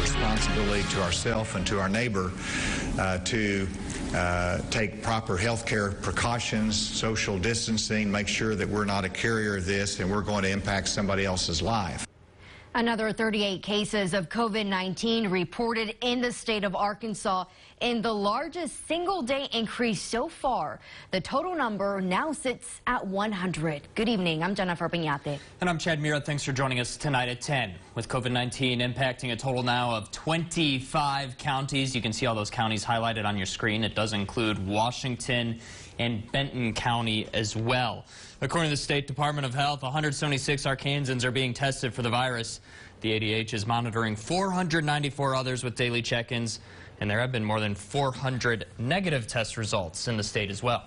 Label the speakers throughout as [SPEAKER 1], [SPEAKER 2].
[SPEAKER 1] responsibility to ourselves and to our neighbor to take proper health care precautions, social distancing, make sure that we're not a carrier of this and we're going to impact somebody else's life.
[SPEAKER 2] Another 38 cases of COVID-19 reported in the state of Arkansas in the largest single-day increase so far. The total number now sits at 100. Good evening. I'm Jennifer Piñate.
[SPEAKER 3] And I'm Chad Mira. Thanks for joining us tonight at 10. With COVID-19 impacting a total now of 25 counties. You can see all those counties highlighted on your screen. It does include Washington and Benton County as well. According to the State Department of Health, 176 Arkansans are being tested for the virus. The ADH is monitoring 494 others with daily check-ins, and there have been more than 400 negative test results in the state as well.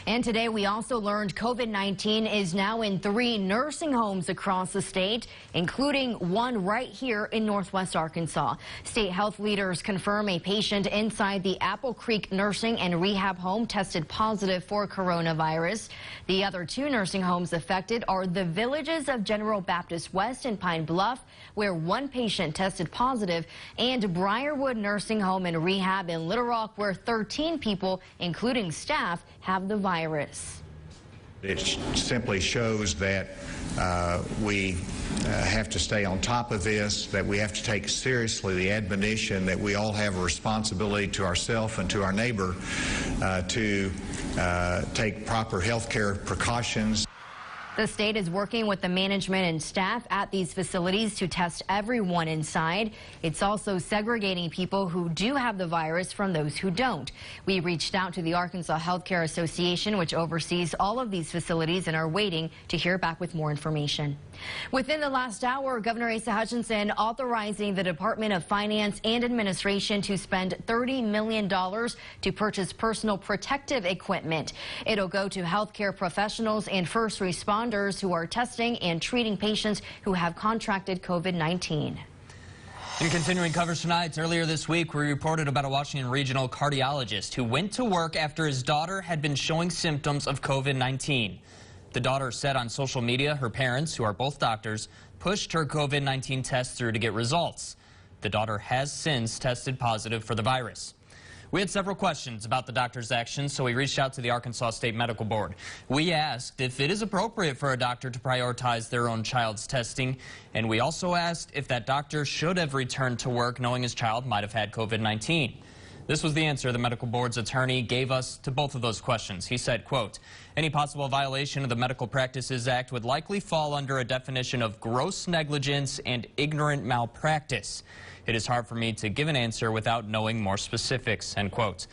[SPEAKER 2] And today we also learned COVID-19 is now in 3 nursing homes across the state, including one right here in Northwest Arkansas. State health leaders confirm a patient inside the Apple Creek Nursing and Rehab Home tested positive for coronavirus. The other 2 nursing homes affected are the villages of General Baptist West and Pine Bluff, where 1 patient tested positive, and Briarwood Nursing Home and Rehab in Little Rock, where 13 people, including staff, have the virus.
[SPEAKER 1] It simply shows that we have to stay on top of this, that we have to take seriously the admonition that we all have a responsibility to ourselves and to our neighbor to take proper health care precautions.
[SPEAKER 2] The state is working with the management and staff at these facilities to test everyone inside. It's also segregating people who do have the virus from those who don't. We reached out to the Arkansas Healthcare Association, which oversees all of these facilities, and are waiting to hear back with more information. Within the last hour, Governor Asa Hutchinson authorizing the Department of Finance and Administration to spend $30 million to purchase personal protective equipment. It'll go to healthcare professionals and first responders who are testing and treating patients who have contracted COVID-19.
[SPEAKER 3] In continuing coverage tonight, earlier this week, we reported about a Washington regional cardiologist who went to work after his daughter had been showing symptoms of COVID-19. The daughter said on social media her parents, who are both doctors, pushed her COVID-19 test through to get results. The daughter has since tested positive for the virus. We had several questions about the doctor's actions, so we reached out to the Arkansas State Medical Board. We asked if it is appropriate for a doctor to prioritize their own child's testing, and we also asked if that doctor should have returned to work knowing his child might have had COVID-19. This was the answer the medical board's attorney gave us to both of those questions. He said, quote, "Any possible violation of the Medical Practices Act would likely fall under a definition of gross negligence and ignorant malpractice. It is hard for me to give an answer without knowing more specifics," end quote.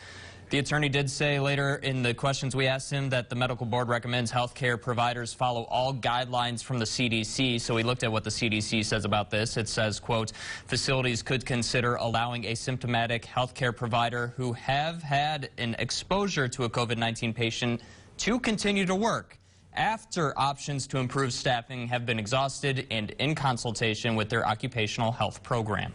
[SPEAKER 3] The attorney did say later in the questions we asked him that the medical board recommends healthcare providers follow all guidelines from the CDC. So we looked at what the CDC says about this. It says, quote, "Facilities could consider allowing asymptomatic healthcare provider who have had an exposure to a COVID-19 patient to continue to work after options to improve staffing have been exhausted and in consultation with their occupational health program."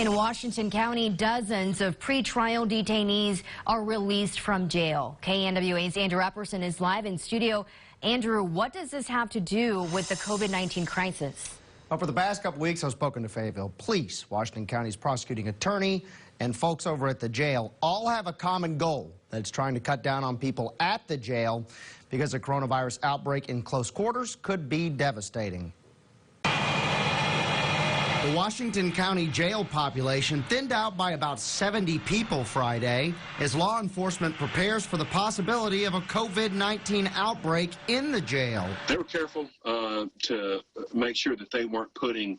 [SPEAKER 2] In Washington County, dozens of pretrial detainees are released from jail. KNWA's Andrew Epperson is live in studio. Andrew, what does this have to do with the COVID-19 crisis?
[SPEAKER 4] Well, for the past couple weeks, I've spoken to Fayetteville Police, Washington County's prosecuting attorney, and folks over at the jail all have a common goal. That's trying to cut down on people at the jail because a coronavirus outbreak in close quarters could be devastating. The Washington County jail population thinned out by about 70 people Friday as law enforcement prepares for the possibility of a COVID-19 outbreak in the jail.
[SPEAKER 5] They were careful to make sure that they weren't putting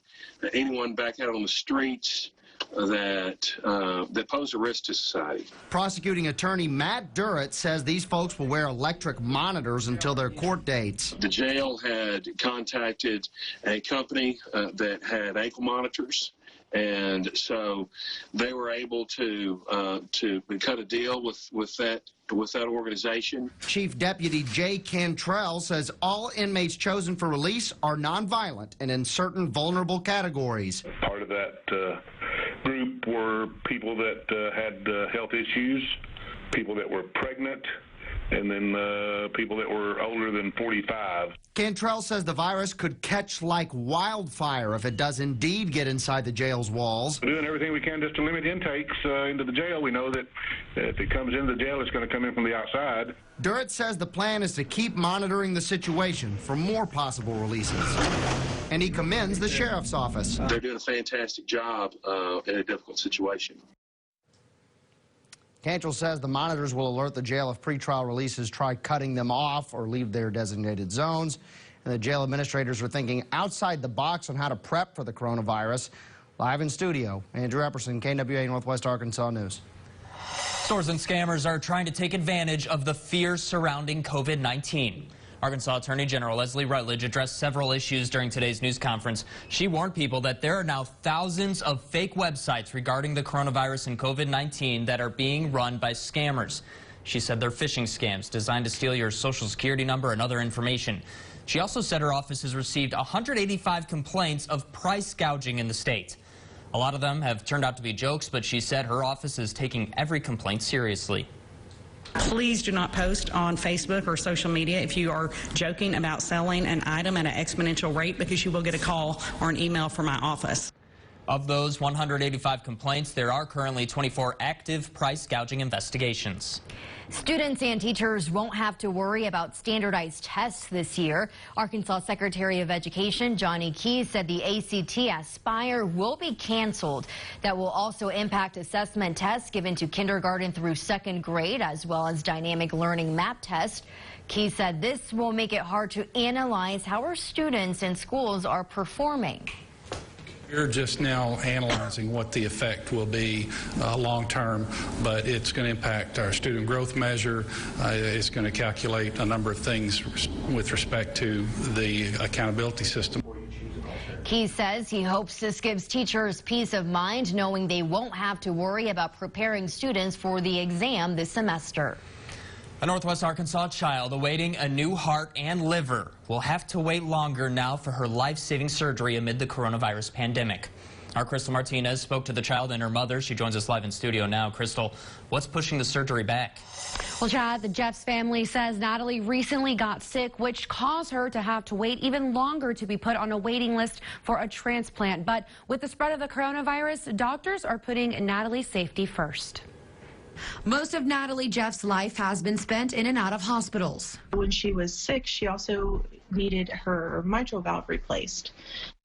[SPEAKER 5] anyone back out on the streets that pose a risk to society.
[SPEAKER 4] Prosecuting attorney Matt Durrett says these folks will wear electric monitors until their court dates.
[SPEAKER 5] The jail had contacted a company that had ankle monitors, and so they were able to cut a deal with that organization.
[SPEAKER 4] Chief Deputy Jay Cantrell says all inmates chosen for release are nonviolent and in certain vulnerable categories.
[SPEAKER 6] Part of that group were people that had health issues, people that were pregnant, and then people that were older than 45.
[SPEAKER 4] Cantrell says the virus could catch like wildfire if it does indeed get inside the jail's walls.
[SPEAKER 6] We're doing everything we can just to limit intakes into the jail. We know that if it comes into the jail, it's going to come in from the outside.
[SPEAKER 4] Durrett says the plan is to keep monitoring the situation for more possible releases. And he commends the sheriff's office.
[SPEAKER 5] They're doing a fantastic job in a difficult situation.
[SPEAKER 4] Cantrell says the monitors will alert the jail if pretrial releases try cutting them off or leave their designated zones. And the jail administrators are thinking outside the box on how to prep for the coronavirus. Live in studio, Andrew Epperson, KNWA Northwest Arkansas News.
[SPEAKER 3] Stores and scammers are trying to take advantage of the fear surrounding COVID-19. Arkansas Attorney General Leslie Rutledge addressed several issues during today's news conference. She warned people that there are now thousands of fake websites regarding the coronavirus and COVID-19 that are being run by scammers. She said they're phishing scams designed to steal your social security number and other information. She also said her office has received 185 complaints of price gouging in the state. A lot of them have turned out to be jokes, but she said her office is taking every complaint seriously.
[SPEAKER 7] Please do not post on Facebook or social media if you are joking about selling an item at an exponential rate, because you will get a call or an email from my office.
[SPEAKER 3] Of those 185 complaints, there are currently 24 active price gouging investigations.
[SPEAKER 2] Students and teachers won't have to worry about standardized tests this year. Arkansas Secretary of Education Johnny Keyes said the ACT Aspire will be canceled. That will also impact assessment tests given to kindergarten through second grade, as well as dynamic learning map tests. Keyes said this will make it hard to analyze how our students and schools are performing.
[SPEAKER 8] We're just now analyzing what the effect will be long term, but it's going to impact our student growth measure. It's going to calculate a number of things with respect to the accountability system.
[SPEAKER 2] Keyes says he hopes this gives teachers peace of mind, knowing they won't have to worry about preparing students for the exam this semester.
[SPEAKER 3] A Northwest Arkansas child awaiting a new heart and liver will have to wait longer now for her life-saving surgery amid the coronavirus pandemic. Our Crystal Martinez spoke to the child and her mother. She joins us live in studio now. Crystal, what's pushing the surgery back?
[SPEAKER 9] Well, Chad, the Jeffs family says Natalie recently got sick, which caused her to have to wait even longer to be put on a waiting list for a transplant. But with the spread of the coronavirus, doctors are putting Natalie's safety first. Most of Natalie Jeff's life has been spent in and out of hospitals.
[SPEAKER 10] When she was sick, she also needed her mitral valve replaced.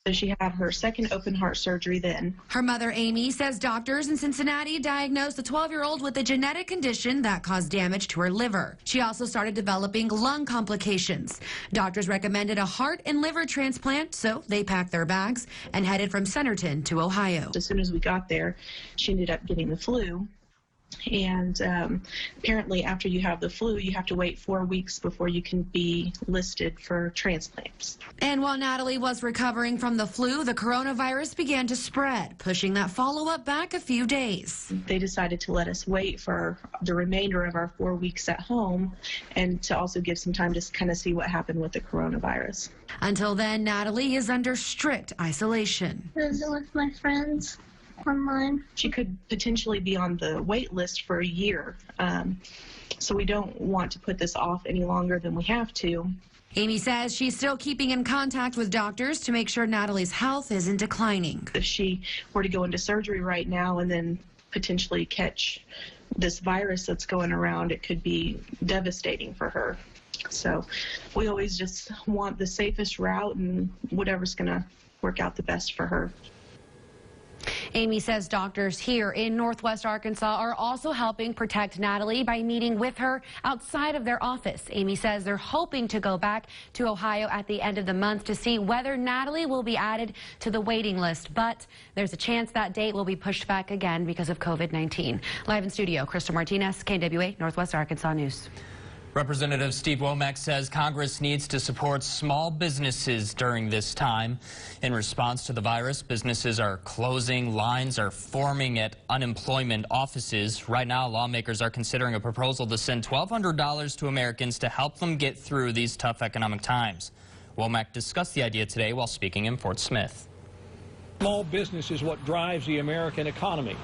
[SPEAKER 10] So she had her second open heart surgery then.
[SPEAKER 9] Her mother, Amy, says doctors in Cincinnati diagnosed the 12-year-old with a genetic condition that caused damage to her liver. She also started developing lung complications. Doctors recommended a heart and liver transplant, so they packed their bags and headed from Centerton to Ohio.
[SPEAKER 10] As soon as we got there, she ended up getting the flu. And apparently after you have the flu, you have to wait 4 weeks before you can be listed for transplants.
[SPEAKER 9] And while Natalie was recovering from the flu, the coronavirus began to spread, pushing that follow-up back a few days.
[SPEAKER 10] They decided to let us wait for the remainder of our 4 weeks at home and to also give some time to kind of see what happened with the coronavirus.
[SPEAKER 9] Until then, Natalie is under strict isolation.
[SPEAKER 11] Visit with my friends. Online.
[SPEAKER 10] She could potentially be on the wait list for a year, so we don't want to put this off any longer than we have to.
[SPEAKER 9] Amy says she's still keeping in contact with doctors to make sure Natalie's health isn't declining.
[SPEAKER 10] If she were to go into surgery right now and then potentially catch this virus that's going around, it could be devastating for her. So we always just want the safest route and whatever's going to work out the best for her.
[SPEAKER 9] Amy says doctors here in Northwest Arkansas are also helping protect Natalie by meeting with her outside of their office. Amy says they're hoping to go back to Ohio at the end of the month to see whether Natalie will be added to the waiting list. But there's a chance that date will be pushed back again because of COVID-19. Live in studio, Crystal Martinez, KNWA Northwest Arkansas News.
[SPEAKER 3] Representative Steve Womack says Congress needs to support small businesses during this time. In response to the virus, businesses are closing, lines are forming at unemployment offices. Right now, lawmakers are considering a proposal to send $1,200 to Americans to help them get through these tough economic times. Womack discussed the idea today while speaking in Fort Smith.
[SPEAKER 12] Small business is what drives the American economy,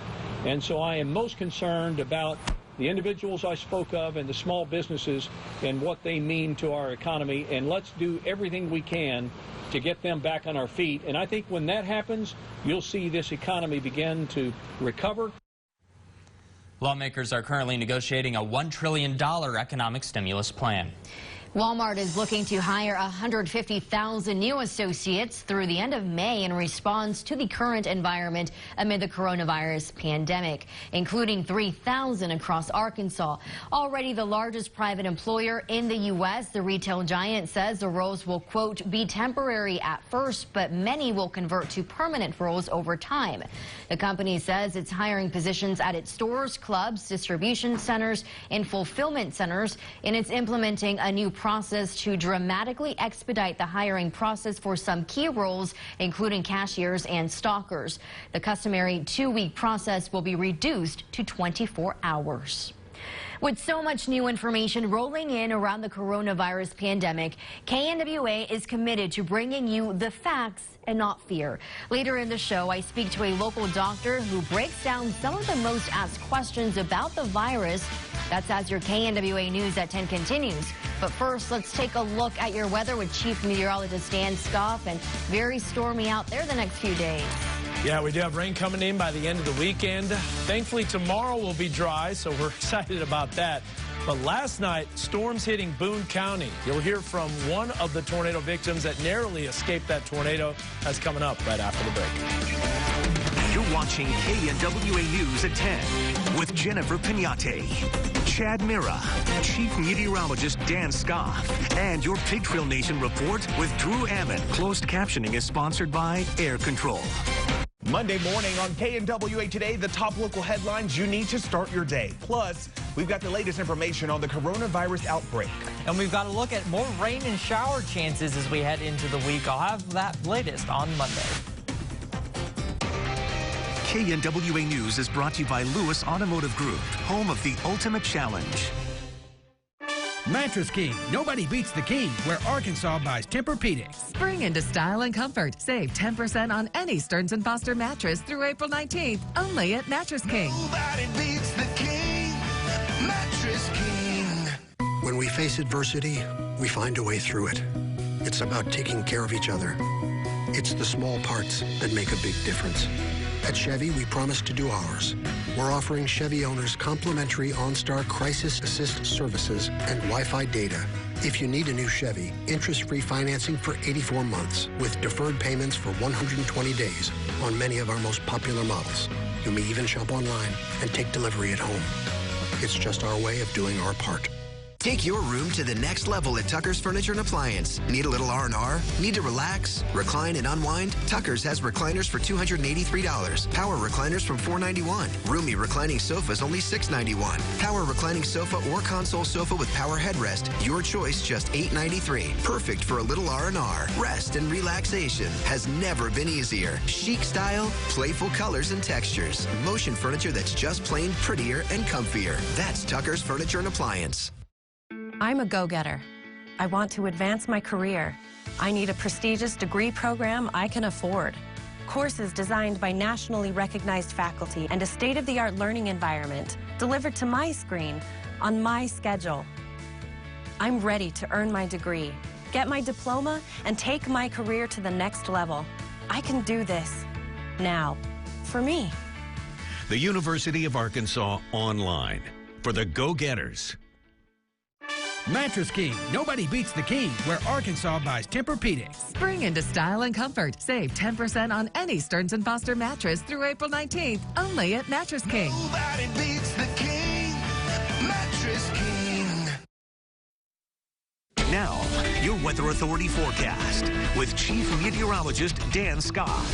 [SPEAKER 12] and so I am most concerned about the individuals I spoke of and the small businesses and what they mean to our economy, and let's do everything we can to get them back on our feet. And I think when that happens, you'll see this economy begin to recover.
[SPEAKER 3] Lawmakers are currently negotiating a $1 trillion economic stimulus plan.
[SPEAKER 2] Walmart is looking to hire 150,000 new associates through the end of May in response to the current environment amid the coronavirus pandemic, including 3,000 across Arkansas. Already the largest private employer in the U.S., the retail giant says the roles will, quote, be temporary at first, but many will convert to permanent roles over time. The company says it's hiring positions at its stores, clubs, distribution centers, and fulfillment centers, and it's implementing a new process to dramatically expedite the hiring process for some key roles, including cashiers and stalkers. The customary 2-week process will be reduced to 24 hours. With so much new information rolling in around the coronavirus pandemic, KNWA is committed to bringing you the facts and not fear. Later in the show, I speak to a local doctor who breaks down some of the most asked questions about the virus. That's as your KNWA News at 10 continues. But first, let's take a look at your weather with Chief Meteorologist Dan Scoff, and very stormy out there the next few days.
[SPEAKER 13] Yeah, we do have rain coming in by the end of the weekend. Thankfully, tomorrow will be dry, so we're excited about that. But last night, storms hitting Boone County. You'll hear from one of the tornado victims that narrowly escaped that tornado. That's coming up right after the break.
[SPEAKER 14] You're watching KNWA News at 10 with Jennifer Pinate, Chad Mira, Chief Meteorologist Dan Scoff, and your Pig Trail Nation report with Drew Ammon. Closed captioning is sponsored by Air Control.
[SPEAKER 15] Monday morning on KNWA Today, the top local headlines you need to start your day. Plus, we've got the latest information on the coronavirus outbreak.
[SPEAKER 16] And we've got to look at more rain and shower chances as we head into the week. I'll have that latest on Monday.
[SPEAKER 14] KNWA News is brought to you by Lewis Automotive Group, home of the Ultimate Challenge.
[SPEAKER 17] Mattress King. Nobody beats the King, where Arkansas buys Tempur-Pedic.
[SPEAKER 18] Spring into style and comfort. Save 10% on any Stearns & Foster mattress through April 19th, only at Mattress King.
[SPEAKER 19] Nobody beats the King, Mattress King.
[SPEAKER 20] When we face adversity, we find a way through it. It's about taking care of each other. It's the small parts that make a big difference. At Chevy, we promise to do ours. We're offering Chevy owners complimentary OnStar Crisis Assist services and Wi-Fi data. If you need a new Chevy, interest-free financing for 84 months with deferred payments for 120 days on many of our most popular models. You may even shop online and take delivery at home. It's just our way of doing our part.
[SPEAKER 21] Take your room to the next level at Tucker's Furniture and Appliance. Need a little R&R? Need to relax, recline, and unwind? Tucker's has recliners for $283. Power recliners from $491. Roomy reclining sofas only $691. Power reclining sofa or console sofa with power headrest. Your choice, just $893. Perfect for a little R&R. Rest and relaxation has never been easier. Chic style, playful colors and textures. Motion furniture that's just plain prettier and comfier. That's Tucker's Furniture and Appliance.
[SPEAKER 22] I'm a go-getter. I want to advance my career. I need a prestigious degree program I can afford. Courses designed by nationally recognized faculty and a state-of-the-art learning environment delivered to my screen on my schedule. I'm ready to earn my degree, get my diploma, and take my career to the next level. I can do this now, for me.
[SPEAKER 23] The University of Arkansas Online for the go-getters.
[SPEAKER 17] Mattress King. Nobody beats the King, where Arkansas buys Tempur-Pedic.
[SPEAKER 18] Spring into style and comfort. Save 10% on any Stearns & Foster mattress through April 19th, only at Mattress King.
[SPEAKER 19] Nobody beats the King, Mattress King.
[SPEAKER 14] Now, your Weather Authority forecast with Chief Meteorologist Dan Scott.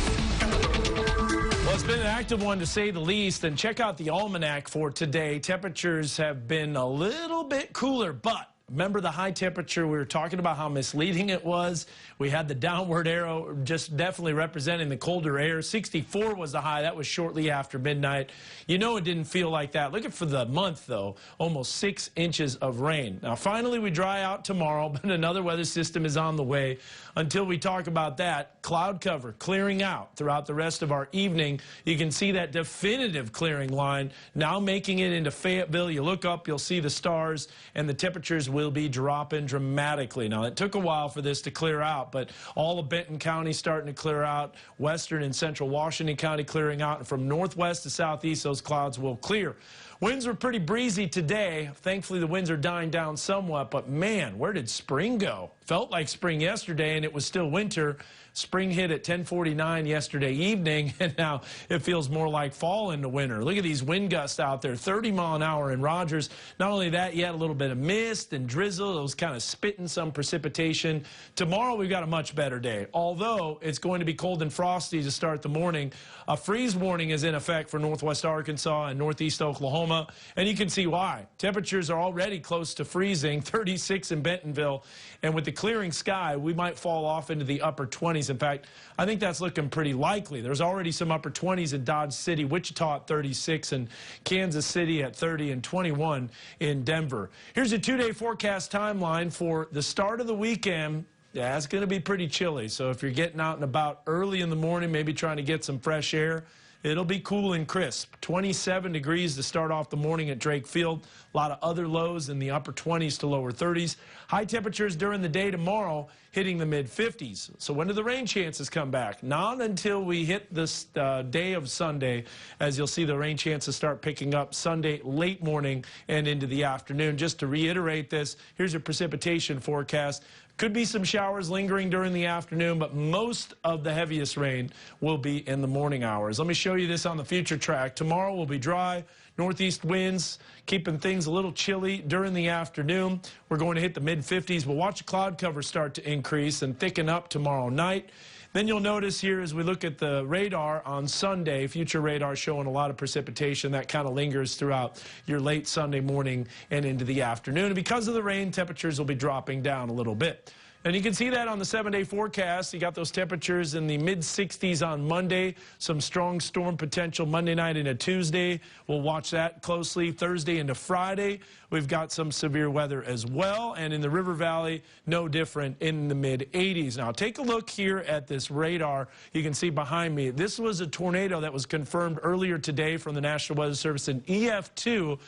[SPEAKER 13] Well, it's been an active one to say the least, and check out the almanac for today. Temperatures have been a little bit cooler, but Remember the high temperature? We were talking about how misleading it was. We had the downward arrow just definitely representing the colder air. 64 was the high. That was shortly after midnight. You know it didn't feel like that. Look at for the month, though, almost 6 inches of rain. Now, finally, we dry out tomorrow, but another weather system is on the way. Until we talk about that, cloud cover clearing out throughout the rest of our evening. You can see that definitive clearing line now making it into Fayetteville. You look up, you'll see the stars, and the temperatures will be dropping dramatically. Now, it took a while for this to clear out, but all of Benton County starting to clear out, western and central Washington County clearing out, and from northwest to southeast, those clouds will clear. Winds were pretty breezy today. Thankfully, the winds are dying down somewhat, but man, where did spring go? Felt like spring yesterday, and it was still winter. Spring hit at 10:49 yesterday evening, and now it feels more like fall into winter. Look at these wind gusts out there, 30 mile an hour in Rogers. Not only that, you had a little bit of mist and drizzle. Those kind of spitting some precipitation. Tomorrow, we've got a much better day, although it's going to be cold and frosty to start the morning. A freeze warning is in effect for northwest Arkansas and northeast Oklahoma, and you can see why. Temperatures are already close to freezing, 36 in Bentonville, and with the clearing sky, we might fall off into the upper 20s. In fact, I think that's looking pretty likely. There's already some upper 20s in Dodge City, Wichita at 36, and Kansas City at 30 and 21 in Denver. Here's a 2-day forecast timeline for the start of the weekend. Yeah, it's going to be pretty chilly, so if you're getting out and about early in the morning, maybe trying to get some fresh air, it'll be cool and crisp. 27 degrees to start off the morning at Drake Field. A lot of other lows in the upper 20s to lower 30s. High temperatures during the day tomorrow hitting the mid-50s. So when do the rain chances come back? Not until we hit this day of Sunday, as you'll see the rain chances start picking up Sunday late morning and into the afternoon. Just to reiterate this, here's your precipitation forecast. Could be some showers lingering during the afternoon, but most of the heaviest rain will be in the morning hours. Let me show you this on the future track. Tomorrow will be dry, northeast winds, keeping things a little chilly during the afternoon. We're going to hit the mid-50s. We'll watch the cloud cover start to increase and thicken up tomorrow night. Then you'll notice here as we look at the radar on Sunday, future radar showing a lot of precipitation that kind of lingers throughout your late Sunday morning and into the afternoon. And because of the rain, temperatures will be dropping down a little bit. And you can see that on the 7-day forecast. You got those temperatures in the mid-60s on Monday. Some strong storm potential Monday night into Tuesday. We'll watch that closely. Thursday into Friday, we've got some severe weather as well. And in the River Valley, no different in the mid-80s. Now, take a look here at this radar. You can see behind me. This was a tornado that was confirmed earlier today from the National Weather Service in EF2.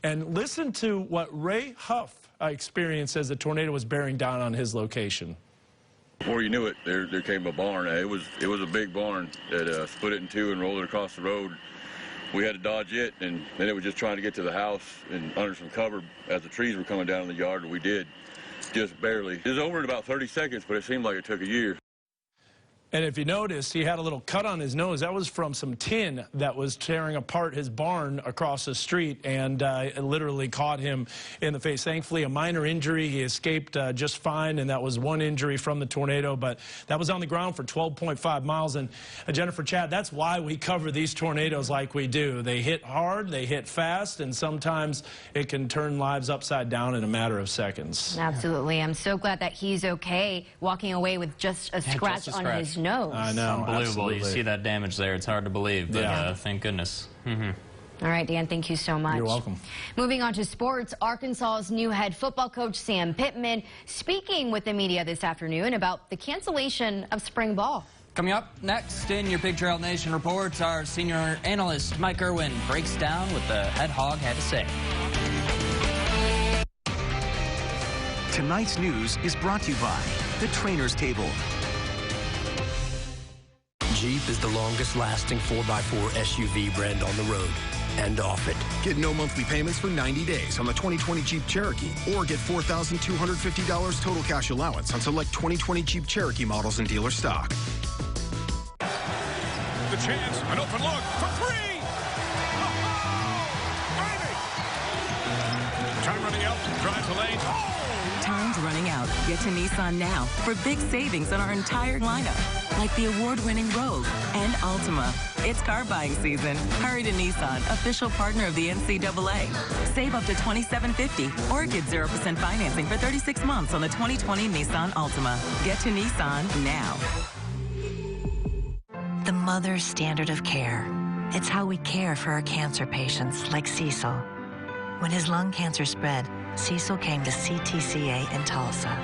[SPEAKER 13] And listen to what Ray Huff experienced as the tornado was bearing down on his location.
[SPEAKER 1] Before you knew it, there came a barn. It was a big barn that split it in two and rolled it across the road. We had to dodge it, and then it was just trying to get to the house and under some cover as the trees were coming down in the yard, and we did, just barely. It was over in about 30 seconds, but it seemed like it took a year.
[SPEAKER 13] And if you notice, he had a little cut on his nose. That was from some tin that was tearing apart his barn across the street, and it literally caught him in the face. Thankfully, a minor injury. He escaped just fine, and that was one injury from the tornado, but that was on the ground for 12.5 miles. And Jennifer, Chad, that's why we cover these tornadoes like we do. They hit hard, they hit fast, and sometimes it can turn lives upside down in a matter of seconds.
[SPEAKER 2] Absolutely. I'm so glad that he's okay, walking away with just a scratch on his nose.
[SPEAKER 3] I know. Unbelievable.
[SPEAKER 13] Absolutely.
[SPEAKER 3] You see that damage there. It's hard to believe, but thank goodness.
[SPEAKER 2] All right, Dan, thank you so much.
[SPEAKER 13] You're welcome.
[SPEAKER 2] Moving on to sports, Arkansas's new head football coach, Sam Pittman, speaking with the media this afternoon about the cancellation of spring ball.
[SPEAKER 3] Coming up next in your Big Trail Nation reports, our senior analyst, Mike Irwin, breaks down what the head hog had to say.
[SPEAKER 14] Tonight's news is brought to you by the Trainer's Table.
[SPEAKER 5] Jeep is the longest-lasting 4x4 SUV brand on the road and off it.
[SPEAKER 6] Get no monthly payments for 90 days on the 2020 Jeep Cherokee, or get $4,250 total cash allowance on select 2020 Jeep Cherokee models in dealer stock.
[SPEAKER 24] The chance, an open look for three! Ivy! Time running out, drive the lane.
[SPEAKER 25] Time's running out. Get to Nissan now for big savings on our entire lineup.
[SPEAKER 4] like the award-winning Rogue and Altima. It's car buying season. Hurry to Nissan, official partner of the NCAA. Save up to $2,750 or get 0% financing for 36 months on the 2020 Nissan Altima. Get to Nissan now.
[SPEAKER 7] The mother's standard of care. It's how we care for our cancer patients like Cecil. When his lung cancer spread, Cecil came to CTCA in Tulsa.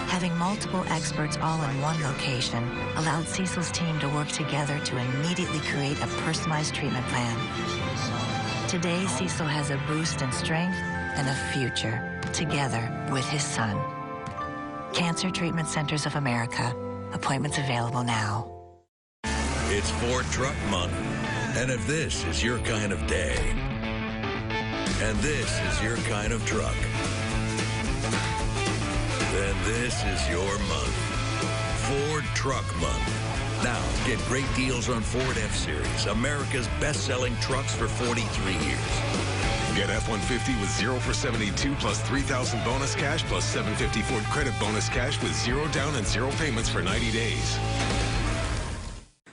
[SPEAKER 7] Having multiple experts all in one location allowed Cecil's team to work together to immediately create a personalized treatment plan. Today, Cecil has a boost in strength and a future together with his son. Cancer Treatment Centers of America. Appointments available now.
[SPEAKER 23] It's Ford Truck Month, and if this is your kind of day, and this is your kind of truck, then this is your month. Ford Truck Month. Now, get great deals on Ford F-Series, America's best-selling trucks for 43 years.
[SPEAKER 6] Get F-150 with 0 for 72 plus 3,000 bonus cash plus 750 Ford credit bonus cash with 0 down and 0 payments for 90 days.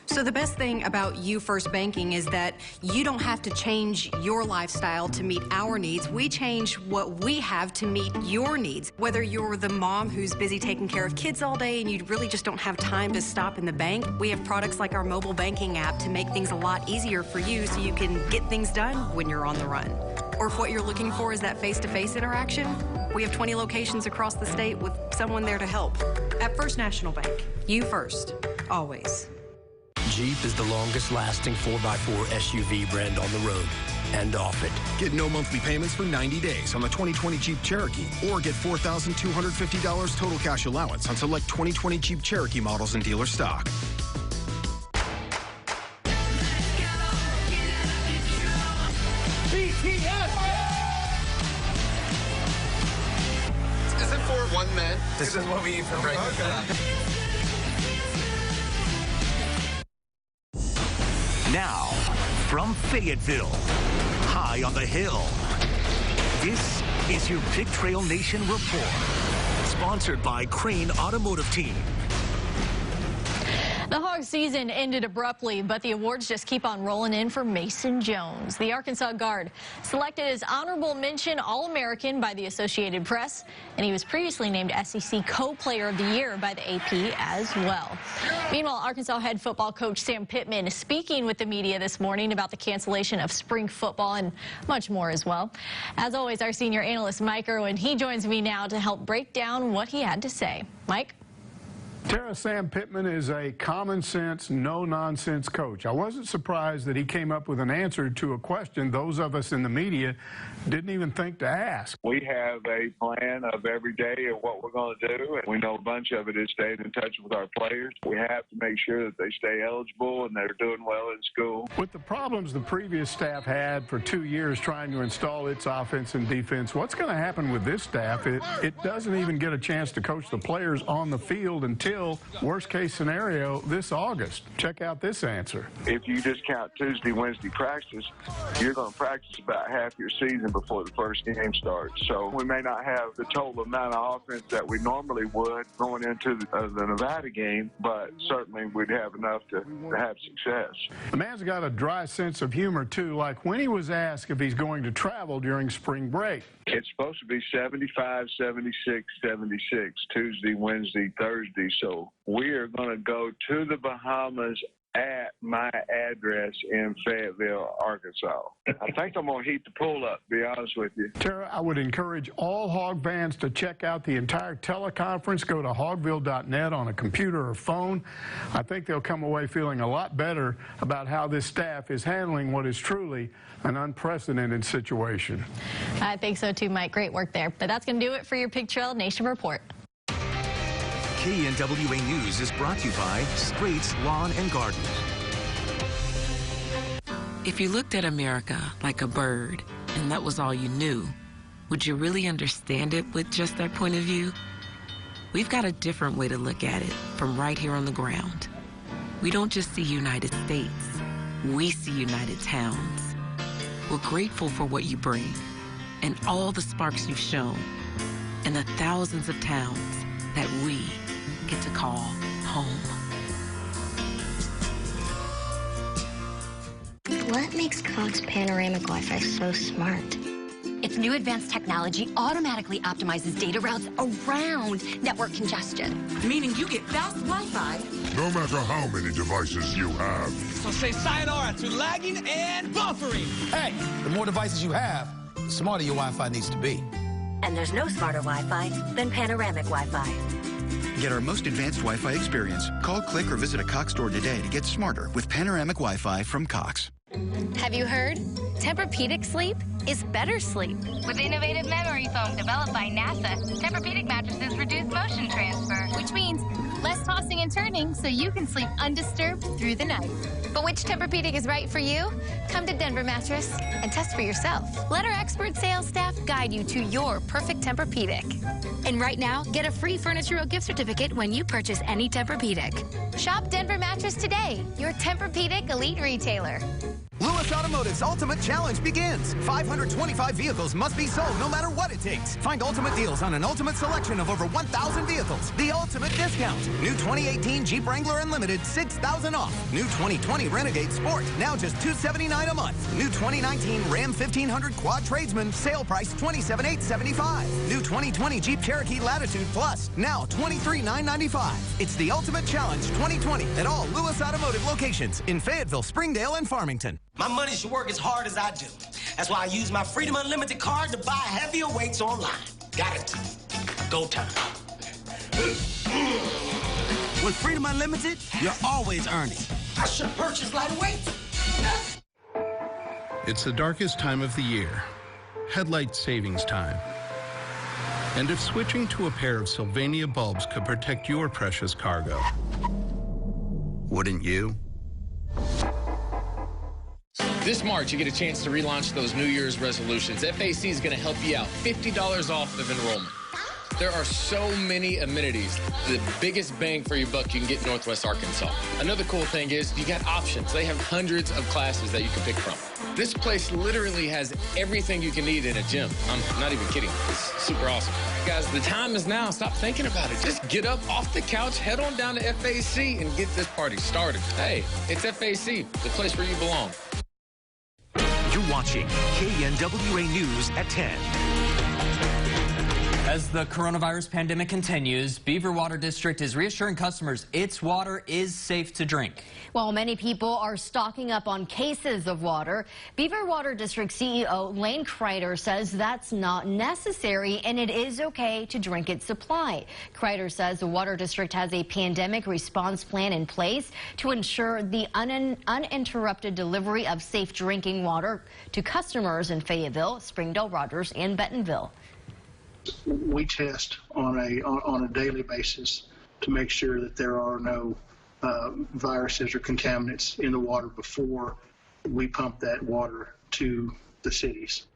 [SPEAKER 8] So the best thing about You First Banking is that you don't have to change your lifestyle to meet our needs. We change what we have to meet your needs. Whether you're the mom who's busy taking care of kids all day and you really just don't have time to stop in the bank, we have products like our mobile banking app to make things a lot easier for you so you can get things done when you're on the run. Or if what you're looking for is that face-to-face interaction, we have 20 locations across the state with someone there to help. At First National Bank, you first, always.
[SPEAKER 5] Jeep is the longest-lasting 4x4 SUV brand on the road and off it.
[SPEAKER 6] Get no monthly payments for 90 days on the 2020 Jeep Cherokee, or get $4,250 total cash allowance on select 2020 Jeep Cherokee models in dealer stock.
[SPEAKER 11] Is it for one man?
[SPEAKER 25] This is what we eat for breakfast.
[SPEAKER 11] Okay.
[SPEAKER 14] Now, from Fayetteville, high on the hill, this is your Pig Trail Nation Report, sponsored by Crane Automotive Team.
[SPEAKER 26] The Hog season ended abruptly, but the awards just keep on rolling in for Mason Jones. The Arkansas guard selected as honorable mention All-American by the Associated Press, and he was previously named SEC Co-Player of the Year by the AP as well. Meanwhile, Arkansas head football coach Sam Pittman is speaking with the media this morning about the cancellation of spring football and much more as well. As always, our senior analyst Mike Irwin, he joins me now to help break down what he had to say. Mike?
[SPEAKER 27] Tara, Sam Pittman is a common-sense, no-nonsense coach. I wasn't surprised that he came up with an answer to a question those of us in the media didn't even think to ask.
[SPEAKER 28] We have a plan of every day of what we're going to do, and we know a bunch of it is staying in touch with our players. We have to make sure that they stay eligible and they're doing well in school.
[SPEAKER 27] With the problems the previous staff had for 2 years trying to install its offense and defense, what's going to happen with this staff? It doesn't even get a chance to coach the players on the field until, worst case scenario, this August. Check out this answer.
[SPEAKER 28] If you just count Tuesday, Wednesday practice, you're going to practice about half your season before the first game starts. So we may not have the total amount of offense that we normally would going into the Nevada game, but certainly we'd have enough to have success.
[SPEAKER 27] The man's got a dry sense of humor, too, like when he was asked if he's going to travel during spring break.
[SPEAKER 28] It's supposed to be 75, 76, 76, Tuesday, Wednesday, Thursday. So we are going to go to the Bahamas at my address in Fayetteville, Arkansas. I think I'm going to heat the pool up, to be honest with you.
[SPEAKER 27] Tara, I would encourage all Hog fans to check out the entire teleconference. Go to hogville.net on a computer or phone. I think they'll come away feeling a lot better about how this staff is handling what is truly an unprecedented situation.
[SPEAKER 26] I think so too, Mike. Great work there. But that's going to do it for your Pig Trail Nation Report.
[SPEAKER 14] KNWA News is brought to you by Straits Lawn and Garden.
[SPEAKER 4] If you looked at America like a bird and that was all you knew, would you really understand it with just that point of view? We've got a different way to look at it from right here on the ground. We don't just see United States, we see United Towns. We're grateful for what you bring and all the sparks you've shown and the thousands of towns that we get to call home.
[SPEAKER 9] What makes Cox panoramic Wi-Fi so smart?
[SPEAKER 10] Its new advanced technology automatically optimizes data routes around network congestion.
[SPEAKER 4] Meaning you get fast Wi-Fi.
[SPEAKER 11] No matter how many devices you have.
[SPEAKER 12] So say sayonara to lagging and buffering.
[SPEAKER 15] Hey, the more devices you have, the smarter your Wi-Fi needs to be.
[SPEAKER 7] And there's no smarter Wi-Fi than panoramic Wi-Fi.
[SPEAKER 16] Get our most advanced Wi-Fi experience. Call, click, or visit a Cox store today to get smarter with panoramic Wi-Fi from Cox.
[SPEAKER 20] Have you heard? Tempur-Pedic sleep is better sleep.
[SPEAKER 21] With innovative memory foam developed by NASA, Tempur-Pedic mattresses reduce motion transfer,
[SPEAKER 20] Which means less tossing and turning so you can sleep undisturbed through the night. But which Tempur-Pedic is right for you? Come to Denver Mattress and test for yourself. Let our expert sales staff guide you to your perfect Tempur-Pedic. And right now, get a free Furniture Row gift certificate when you purchase any Tempur-Pedic. Shop Denver Mattress today, your Tempur-Pedic elite retailer.
[SPEAKER 29] Lewis Automotive's Ultimate Challenge begins. 525 vehicles must be sold no matter what it takes. Find ultimate deals on an ultimate selection of over 1,000 vehicles. The ultimate discount. New 2018 Jeep Wrangler Unlimited, $6,000 off. New 2020 Renegade Sport, now just $279 a month. New 2019 Ram 1500 Quad Tradesman, sale price $27,875. New 2020 Jeep Cherokee Latitude Plus, now $23,995. It's the Ultimate Challenge 2020 at all Lewis Automotive locations in Fayetteville, Springdale, and Farmington.
[SPEAKER 30] My money should work as hard as I do. That's why I use my Freedom Unlimited card to buy heavier weights online. Got it. Go time. With Freedom Unlimited, you're always earning. I should have purchased lighter weights.
[SPEAKER 31] It's the darkest time of the year, headlight savings time. And if switching to a pair of Sylvania bulbs could protect your precious cargo, wouldn't you?
[SPEAKER 32] This March, you get a chance to relaunch those New Year's resolutions. FAC is going to help you out. $50 off of enrollment. There are so many amenities. The biggest bang for your buck you can get in Northwest Arkansas. Another cool thing is you got options. They have hundreds of classes that you can pick from. This place literally has everything you can need in a gym. I'm not even kidding. It's super awesome. Guys, the time is now. Stop thinking about it. Just get up off the couch, head on down to FAC, and get this party started. Hey, it's FAC, the place where you belong.
[SPEAKER 14] You're watching KNWA News at 10.
[SPEAKER 3] As the coronavirus pandemic continues, Beaver Water District is reassuring customers its water is safe to drink.
[SPEAKER 2] While many people are stocking up on cases of water, Beaver Water District CEO Lane Kreider says that's not necessary and it is okay to drink its supply. Kreider says the Water District has a pandemic response plan in place to ensure the uninterrupted delivery of safe drinking water to customers in Fayetteville, Springdale, Rogers, and Bentonville.
[SPEAKER 33] We test on a daily basis to make sure that there are no viruses or contaminants in the water before we pump that water to the cities.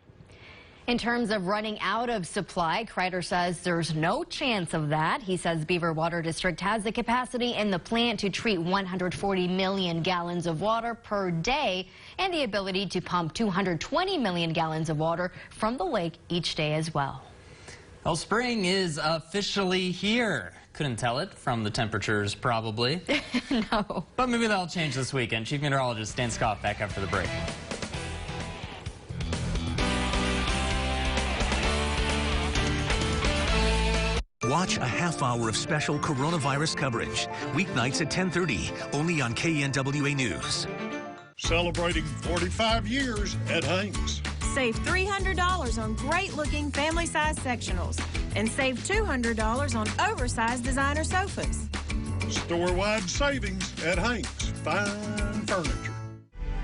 [SPEAKER 2] In terms of running out of supply, Kreider says there's no chance of that. He says Beaver Water District has the capacity in the plant to treat 140 million gallons of water per day and the ability to pump 220 million gallons of water from the lake each day as well.
[SPEAKER 3] Well, spring is officially here. Couldn't tell it from the temperatures, probably.
[SPEAKER 2] No.
[SPEAKER 3] But maybe that'll change this weekend. Chief Meteorologist Dan Scott back after the break.
[SPEAKER 14] Watch a half hour of special coronavirus coverage. Weeknights at 10:30, only on KNWA News.
[SPEAKER 34] Celebrating 45 years at Hanks.
[SPEAKER 35] Save $300 on great-looking family-size sectionals and save $200 on oversized designer sofas.
[SPEAKER 34] Store-wide savings at Hanks. Fine furniture.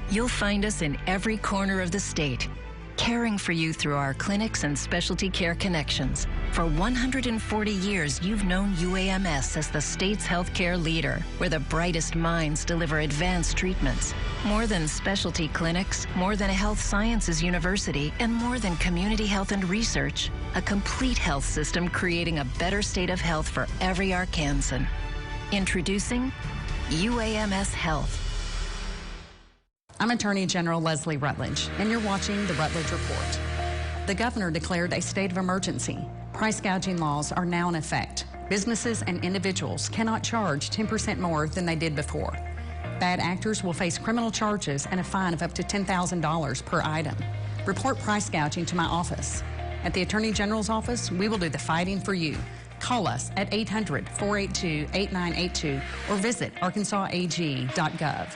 [SPEAKER 36] You'll find us in every corner of the state, caring for you through our clinics and specialty care connections. For 140 years, you've known UAMS as the state's healthcare leader, where the brightest minds deliver advanced treatments. More than specialty clinics, more than a health sciences university, and more than community health and research, a complete health system creating a better state of health for every Arkansan. Introducing UAMS Health.
[SPEAKER 37] I'm Attorney General Leslie Rutledge, and you're watching the Rutledge Report. The governor declared a state of emergency. Price gouging laws are now in effect. Businesses and individuals cannot charge 10% more than they did before. Bad actors will face criminal charges and a fine of up to $10,000 per item. Report price gouging to my office. At the Attorney General's office, we will do the fighting for you. Call us at 800-482-8982 or visit arkansasag.gov.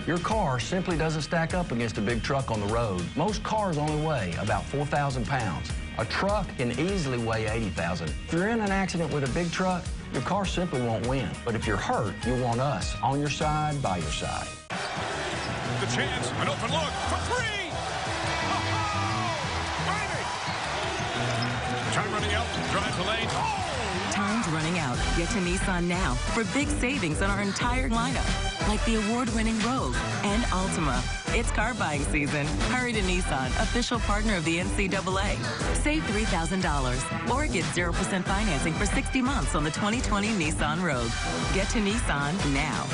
[SPEAKER 1] Your car simply doesn't stack up against a big truck on the road. Most cars only weigh about 4,000 pounds. A truck can easily weigh 80,000. If you're in an accident with a big truck, your car simply won't win. But if you're hurt, you want us on your side, by your side.
[SPEAKER 34] The chance, an open look for three! Oh, time running out, drive the lane. Oh!
[SPEAKER 5] Time's running out. Get to Nissan now for big savings on our entire lineup, like the award-winning Rogue and Altima. It's car buying season. Hurry to Nissan, official partner of the NCAA. Save $3,000 or get 0% financing for 60 months on the 2020 Nissan Rogue. Get to Nissan now.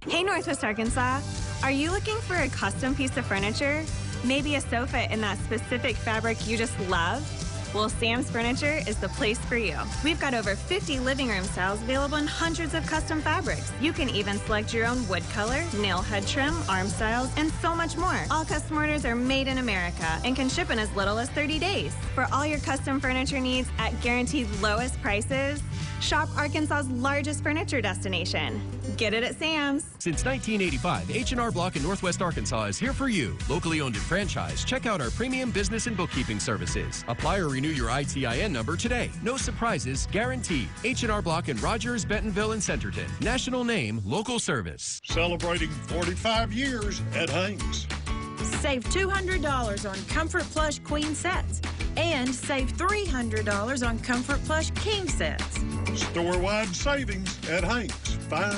[SPEAKER 6] Hey, Northwest Arkansas. Are you looking for a custom piece of furniture? Maybe a sofa in that specific fabric you just love? Well, Sam's Furniture is the place for you. We've got over 50 living room styles available in hundreds of custom fabrics. You can even select your own wood color, nail head trim, arm styles, and so much more. All custom orders are made in America and can ship in as little as 30 days. For all your custom furniture needs at guaranteed lowest prices, shop Arkansas's largest furniture destination. Get it at Sam's.
[SPEAKER 8] Since 1985, H&R Block in Northwest Arkansas is here for you. Locally owned and franchised, check out our premium business and bookkeeping services. Apply or renew your ITIN number today. No surprises, guaranteed. H&R Block in Rogers, Bentonville, and Centerton. National name, local service.
[SPEAKER 34] Celebrating 45 years at Hanks.
[SPEAKER 35] Save $200 on Comfort Plush Queen sets and save $300 on Comfort Plush King sets.
[SPEAKER 34] Store-wide savings at Hanks. Fine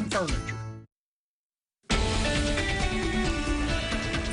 [SPEAKER 34] furniture.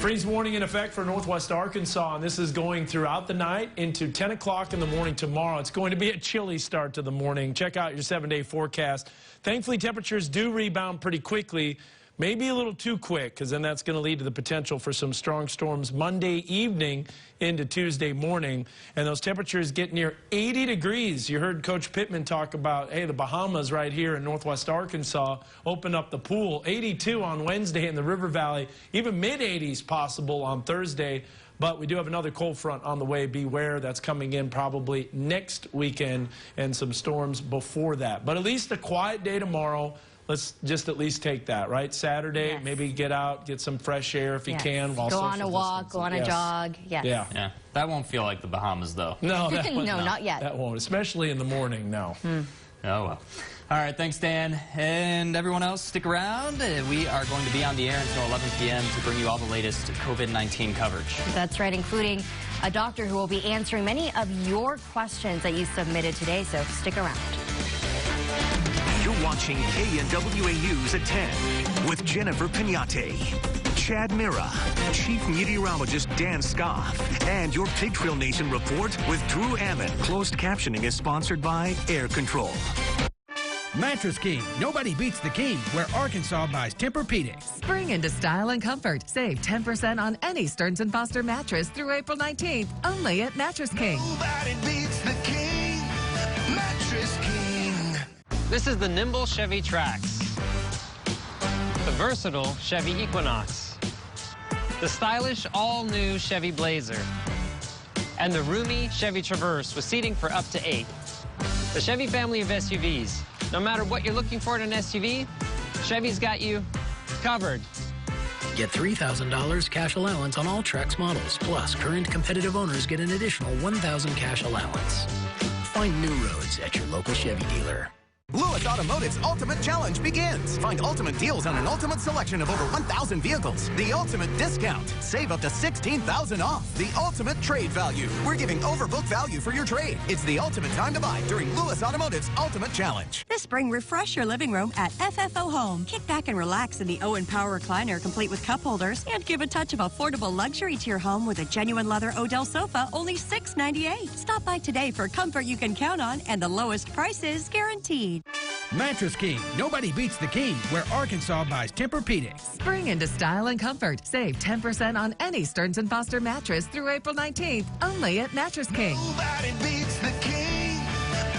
[SPEAKER 9] Freeze warning in effect for Northwest Arkansas, and this is going throughout the night into 10 o'clock in the morning tomorrow. It's going to be a chilly start to the morning. Check out your 7-day forecast. Thankfully, temperatures do rebound pretty quickly. Maybe a little too quick, because then that's going to lead to the potential for some strong storms Monday evening into Tuesday morning. And those temperatures get near 80 degrees. You heard Coach Pittman talk about, hey, the Bahamas right here in Northwest Arkansas open up the pool. 82 on Wednesday in the River Valley, even mid-80s possible on Thursday. But we do have another cold front on the way. Beware, that's coming in probably next weekend, and some storms before that. But at least a quiet day tomorrow. Let's just at least take that, right? Saturday, yes. Maybe get out, get some fresh air if you can. While
[SPEAKER 2] go on a walk, go on a jog. Yes.
[SPEAKER 3] Yeah. That won't feel like the Bahamas, though.
[SPEAKER 9] No, that won't,
[SPEAKER 2] no, not yet.
[SPEAKER 9] That won't, especially in the morning, no.
[SPEAKER 3] Oh, well. All right, thanks, Dan. And everyone else, stick around. We are going to be on the air until 11 p.m. to bring you all the latest COVID-19 coverage.
[SPEAKER 2] That's right, including a doctor who will be answering many of your questions that you submitted today, so stick around.
[SPEAKER 14] You're watching KNWA News at 10 with Jennifer Pinate, Chad Mira, Chief Meteorologist Dan Scoff, and your Pig Trail Nation report with Drew Ammon. Closed captioning is sponsored by Air Control.
[SPEAKER 10] Mattress King. Nobody beats the king, where Arkansas buys Tempur-Pedic.
[SPEAKER 13] Spring into style and comfort. Save 10% on any Stearns & Foster mattress through April 19th, only at Mattress King.
[SPEAKER 17] Nobody beats the king, Mattress King.
[SPEAKER 18] This is the nimble Chevy Trax, the versatile Chevy Equinox, the stylish all-new Chevy Blazer, and the roomy Chevy Traverse with seating for up to 8. The Chevy family of SUVs. No matter what you're looking for in an SUV, Chevy's got you covered.
[SPEAKER 19] Get $3,000 cash allowance on all Trax models. Plus, current competitive owners get an additional $1,000 cash allowance. Find new roads at your local Chevy dealer.
[SPEAKER 29] Lewis Automotive's Ultimate Challenge begins. Find ultimate deals on an ultimate selection of over 1,000 vehicles. The ultimate discount. Save up to $16,000 off. The ultimate trade value. We're giving overbook value for your trade. It's the ultimate time to buy during Lewis Automotive's Ultimate Challenge.
[SPEAKER 22] This spring, refresh your living room at FFO Home. Kick back and relax in the Owen Power Recliner, complete with cup holders, and give a touch of affordable luxury to your home with a genuine leather Odell sofa, only $698. Stop by today for comfort you can count on and the lowest prices guaranteed.
[SPEAKER 10] Mattress King. Nobody beats the king, where Arkansas buys Tempur-Pedic.
[SPEAKER 13] Spring into style and comfort. Save 10% on any Stearns & Foster mattress through April 19th, only at Mattress King.
[SPEAKER 17] Nobody beats the king,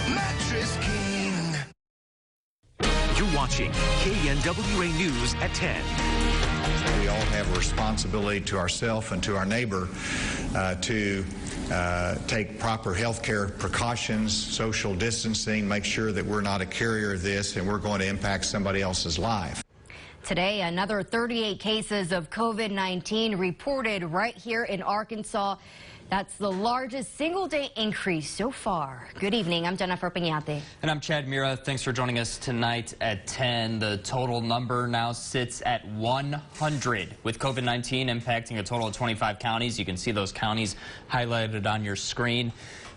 [SPEAKER 17] Mattress King.
[SPEAKER 14] You're watching KNWA News at 10.
[SPEAKER 4] We all have a responsibility to ourselves and to our neighbor to take proper health care precautions, social distancing, make sure that we're not a carrier of this and we're going to impact somebody else's life.
[SPEAKER 2] Today, another 38 cases of COVID-19 reported right here in Arkansas. That's the largest single-day increase so far. Good evening. I'm Jennifer Piñate.
[SPEAKER 3] And I'm Chad Mira. Thanks for joining us tonight at 10. The total number now sits at 100, with COVID-19 impacting a total of 25 counties. You can see those counties highlighted on your screen.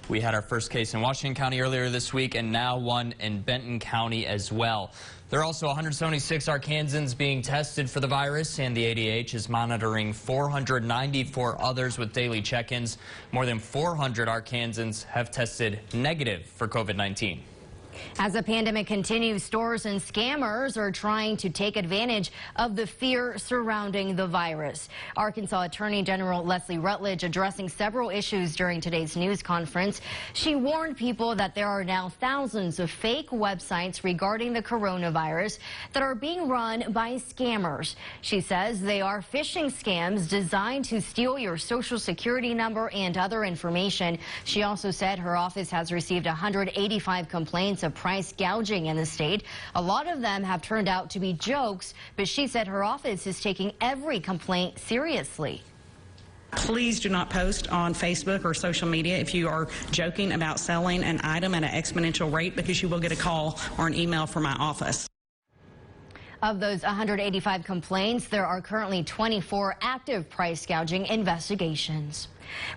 [SPEAKER 3] We had our first case in Washington County earlier this week, and now one in Benton County as well. There are also 176 Arkansans being tested for the virus, and the ADH is monitoring 494 others with daily check-ins. More than 400 Arkansans have tested negative for COVID-19.
[SPEAKER 2] As the pandemic continues, stores and scammers are trying to take advantage of the fear surrounding the virus. Arkansas Attorney General Leslie Rutledge addressing several issues during today's news conference. She warned people that there are now thousands of fake websites regarding the coronavirus that are being run by scammers. She says they are phishing scams designed to steal your social security number and other information. She also said her office has received 185 complaints of price gouging in the state. A lot of them have turned out to be jokes, but she said her office is taking every complaint seriously.
[SPEAKER 37] Please do not post on Facebook or social media if you are joking about selling an item at an exponential rate, because you will get a call or an email from my office.
[SPEAKER 2] Of those 185 complaints, there are currently 24 active price gouging investigations.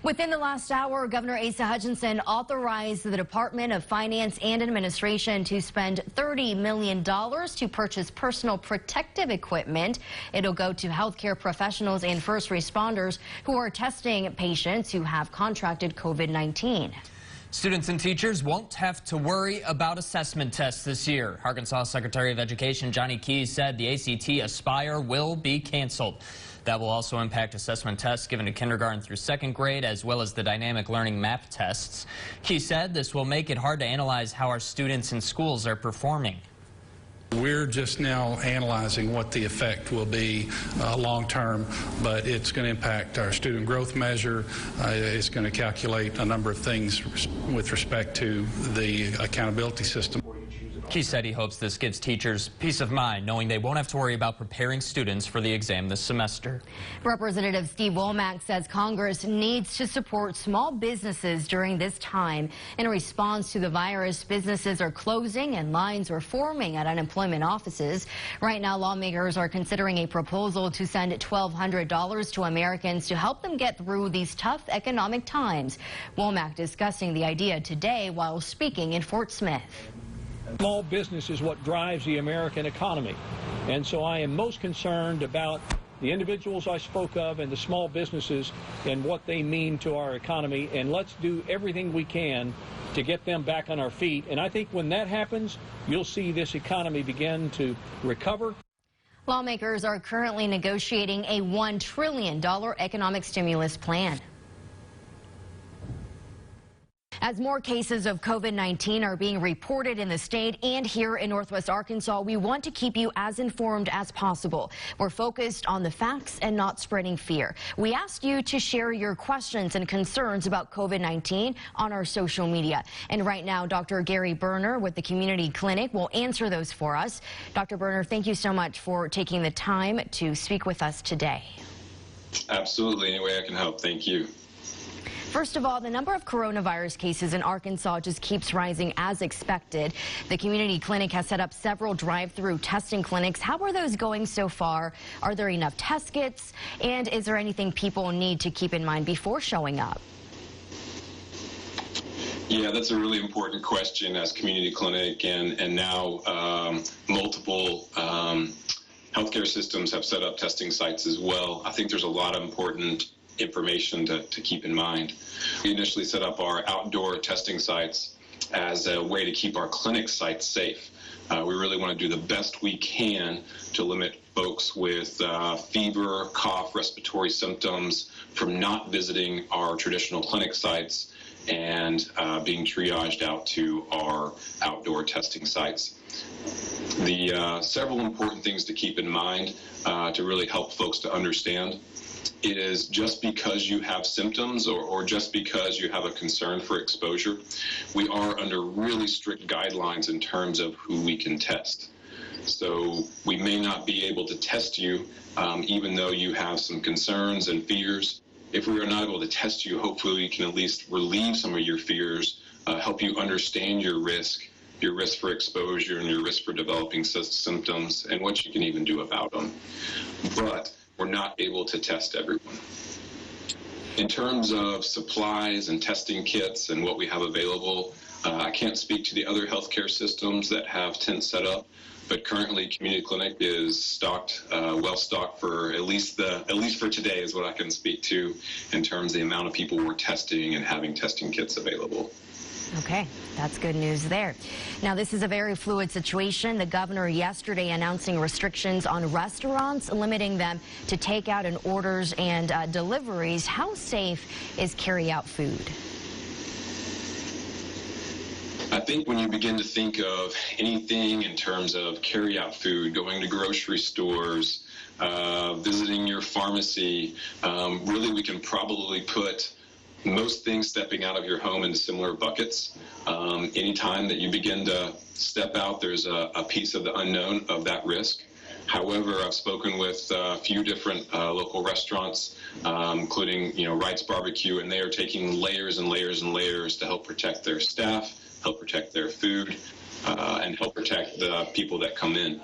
[SPEAKER 2] Within the last hour, Governor Asa Hutchinson authorized the Department of Finance and Administration to spend $30 million to purchase personal protective equipment. It'll go to healthcare professionals and first responders who are testing patients who have contracted COVID-19.
[SPEAKER 3] Students and teachers won't have to worry about assessment tests this year. Arkansas Secretary of Education Johnny Keyes said the ACT Aspire will be canceled. That will also impact assessment tests given to kindergarten through second grade, as well as the dynamic learning map tests. Keyes said this will make it hard to analyze how our students in schools are performing.
[SPEAKER 34] We're just now analyzing what the effect will be long term, but it's going to impact our student growth measure. It's going to calculate a number of things with respect to the accountability system.
[SPEAKER 3] Keyes said he hopes this gives teachers peace of mind, knowing they won't have to worry about preparing students for the exam this semester.
[SPEAKER 2] Representative Steve Womack says Congress needs to support small businesses during this time. In response to the virus, businesses are closing and lines are forming at unemployment offices. Right now, lawmakers are considering a proposal to send $1,200 to Americans to help them get through these tough economic times. Womack discussing the idea today while speaking in Fort Smith.
[SPEAKER 7] Small business is what drives the American economy, and so I am most concerned about the individuals I spoke of and the small businesses and what they mean to our economy, and let's do everything we can to get them back on our feet. And I think when that happens, you'll see this economy begin to recover.
[SPEAKER 2] Lawmakers are currently negotiating a $1 trillion economic stimulus plan. As more cases of COVID-19 are being reported in the state and here in Northwest Arkansas, we want to keep you as informed as possible. We're focused on the facts and not spreading fear. We asked you to share your questions and concerns about COVID-19 on our social media. And right now, Dr. Gary Berner with the Community Clinic will answer those for us. Dr. Berner, thank you so much for taking the time to speak with us today.
[SPEAKER 11] Absolutely. Any way I can help. Thank you.
[SPEAKER 2] First of all, the number of coronavirus cases in Arkansas just keeps rising as expected. The community clinic has set up several drive-through testing clinics. How are those going so far? Are there enough test kits? And is there anything people need to keep in mind before showing up?
[SPEAKER 11] Yeah, that's a really important question as community clinic and now multiple healthcare systems have set up testing sites as well. I think there's a lot of important information to keep in mind. We initially set up our outdoor testing sites as a way to keep our clinic sites safe. We really want to do the best we can to limit folks with fever, cough, respiratory symptoms from not visiting our traditional clinic sites and being triaged out to our outdoor testing sites. The several important things to keep in mind to really help folks to understand is just because you have symptoms or just because you have a concern for exposure, we are under really strict guidelines in terms of who we can test. So we may not be able to test you even though you have some concerns and fears. If we are not able to test you, hopefully we can at least relieve some of your fears, help you understand your risk for exposure and your risk for developing symptoms and what you can even do about them. But we're not able to test everyone. In terms of supplies and testing kits and what we have available, I can't speak to the other healthcare systems that have tents set up, but currently Community Clinic is stocked, well stocked for at least for today is what I can speak to in terms of the amount of people we're testing and having testing kits available.
[SPEAKER 2] Okay, that's good news there. Now, this is a very fluid situation. The governor yesterday announcing restrictions on restaurants, limiting them to takeout and orders and deliveries. How safe is carry-out food?
[SPEAKER 11] I think when you begin to think of anything in terms of carry-out food, going to grocery stores, visiting your pharmacy, really we can probably put most things stepping out of your home into similar buckets. Anytime that you begin to step out, there's a piece of the unknown of that risk. However, I've spoken with a few different local restaurants, including Wright's Barbecue, and they are taking layers and layers and layers to help protect their staff, help protect their food, and help protect the people that come in.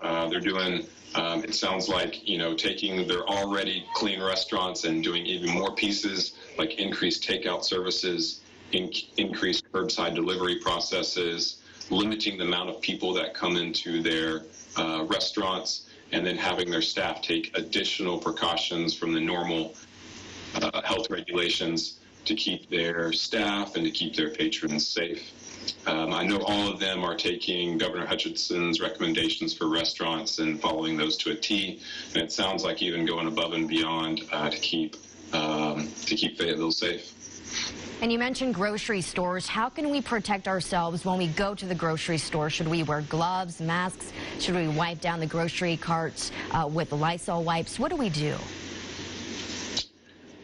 [SPEAKER 11] They're doing, it sounds like, taking their already clean restaurants and doing even more pieces, like increased takeout services, increased curbside delivery processes, limiting the amount of people that come into their restaurants, and then having their staff take additional precautions from the normal health regulations to keep their staff and to keep their patrons safe. I know all of them are taking Governor Hutchinson's recommendations for restaurants and following those to a T, and it sounds like even going above and beyond to keep Fayetteville safe.
[SPEAKER 2] And you mentioned grocery stores. How can we protect ourselves when we go to the grocery store? Should we wear gloves, masks? Should we wipe down the grocery carts with Lysol wipes? What do we do?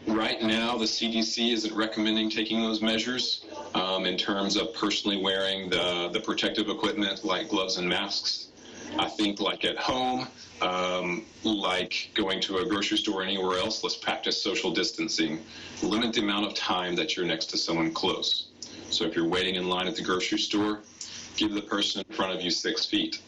[SPEAKER 11] Right now, the CDC isn't recommending taking those measures in terms of personally wearing the protective equipment like gloves and masks. I think like at home, like going to a grocery store or anywhere else, let's practice social distancing. Limit the amount of time that you're next to someone close. So if you're waiting in line at the grocery store, give the person in front of you 6 feet.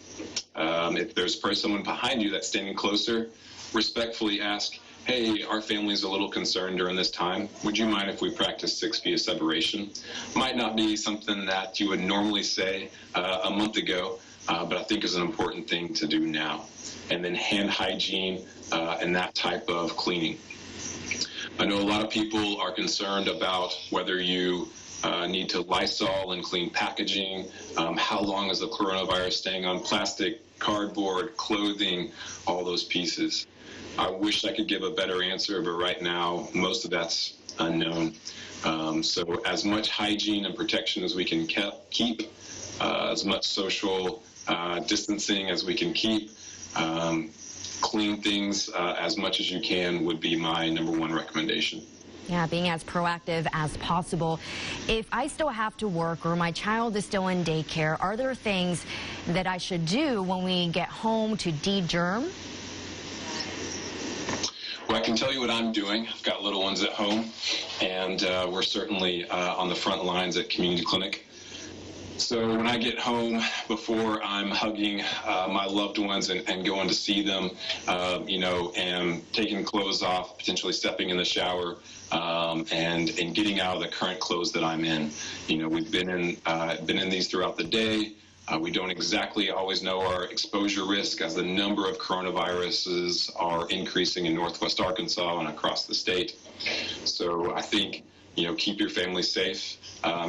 [SPEAKER 11] If there's someone behind you that's standing closer, respectfully ask, hey, our family's a little concerned during this time. Would you mind if we practice 6 feet of separation? Might not be something that you would normally say a month ago, but I think is an important thing to do now. And then hand hygiene and that type of cleaning. I know a lot of people are concerned about whether you need to Lysol and clean packaging. How long is the coronavirus staying on plastic, cardboard, clothing, all those pieces? I wish I could give a better answer, but right now, most of that's unknown. So as much hygiene and protection as we can keep, as much social distancing as we can keep, clean things as much as you can would be my #1 recommendation.
[SPEAKER 2] Yeah, being as proactive as possible. If I still have to work or my child is still in daycare, are there things that I should do when we get home to de-germ?
[SPEAKER 11] Well, I can tell you what I'm doing. I've got little ones at home, and we're certainly on the front lines at Community Clinic. So when I get home, before I'm hugging my loved ones and going to see them, and taking clothes off, potentially stepping in the shower, and getting out of the current clothes that I'm in. We've been in these throughout the day. We don't exactly always know our exposure risk as the number of coronaviruses are increasing in Northwest Arkansas and across the state. So I think, keep your family safe.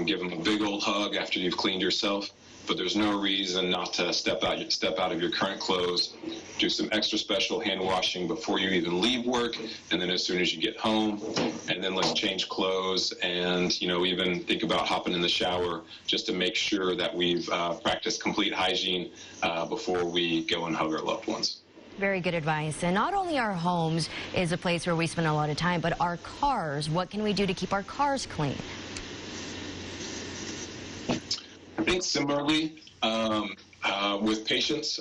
[SPEAKER 11] Give them a big old hug after you've cleaned yourself. but there's no reason not to step out of your current clothes, do some extra special hand washing before you even leave work, and then as soon as you get home, and then let's change clothes and, you know, even think about hopping in the shower just to make sure that we've practiced complete hygiene before we go and hug our loved ones.
[SPEAKER 2] Very good advice. And not only our homes is a place where we spend a lot of time, but our cars. What can we do to keep our cars clean?
[SPEAKER 11] I think similarly, with patients,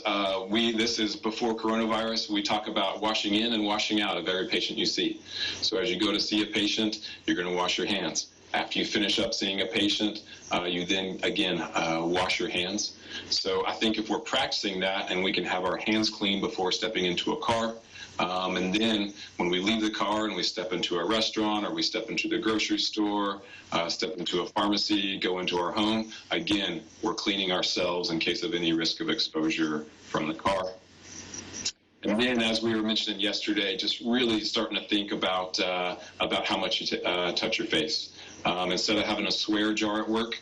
[SPEAKER 11] this is before coronavirus, we talk about washing in and washing out of every patient you see. So as you go to see a patient, you're going to wash your hands. After you finish up seeing a patient, you then, again, wash your hands. So I think if we're practicing that and we can have our hands clean before stepping into a car, and then when we leave the car and we step into a restaurant or we step into the grocery store, step into a pharmacy, go into our home, again, we're cleaning ourselves in case of any risk of exposure from the car. And then, as we were mentioning yesterday, just really starting to think about how much you touch your face. Instead of having a swear jar at work,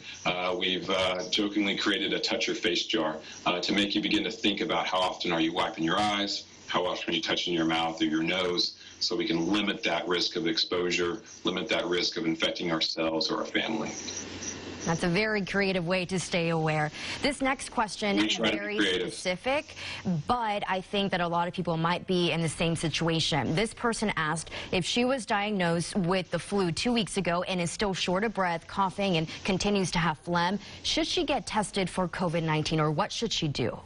[SPEAKER 11] we've jokingly created a touch your face jar to make you begin to think about how often are you wiping your eyes, how often are you touching your mouth or your nose, so we can limit that risk of exposure, limit that risk of infecting ourselves or our family.
[SPEAKER 2] That's a very creative way to stay aware. This next question is very specific, but I think that a lot of people might be in the same situation. This person asked if she was diagnosed with the flu 2 weeks ago and is still short of breath, coughing, and continues to have phlegm. Should she get tested for COVID-19, or what should she do?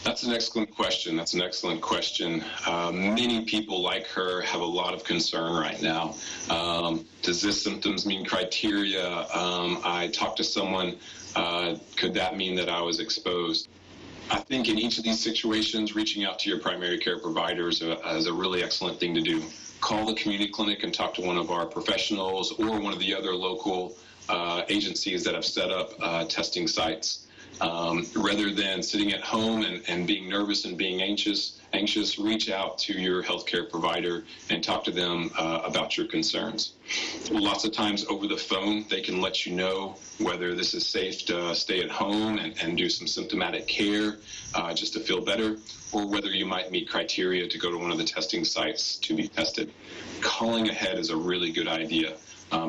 [SPEAKER 11] That's an excellent question. That's an excellent question. Many people like her have a lot of concern right now. Does this symptoms mean criteria? I talked to someone, could that mean that I was exposed? I think in each of these situations, reaching out to your primary care providers is a really excellent thing to do. Call the community clinic and talk to one of our professionals or one of the other local agencies that have set up testing sites. Rather than sitting at home and being nervous and being anxious, reach out to your healthcare provider and talk to them about your concerns. Lots of times over the phone, they can let you know whether this is safe to stay at home and do some symptomatic care just to feel better, or whether you might meet criteria to go to one of the testing sites to be tested. Calling ahead is a really good idea.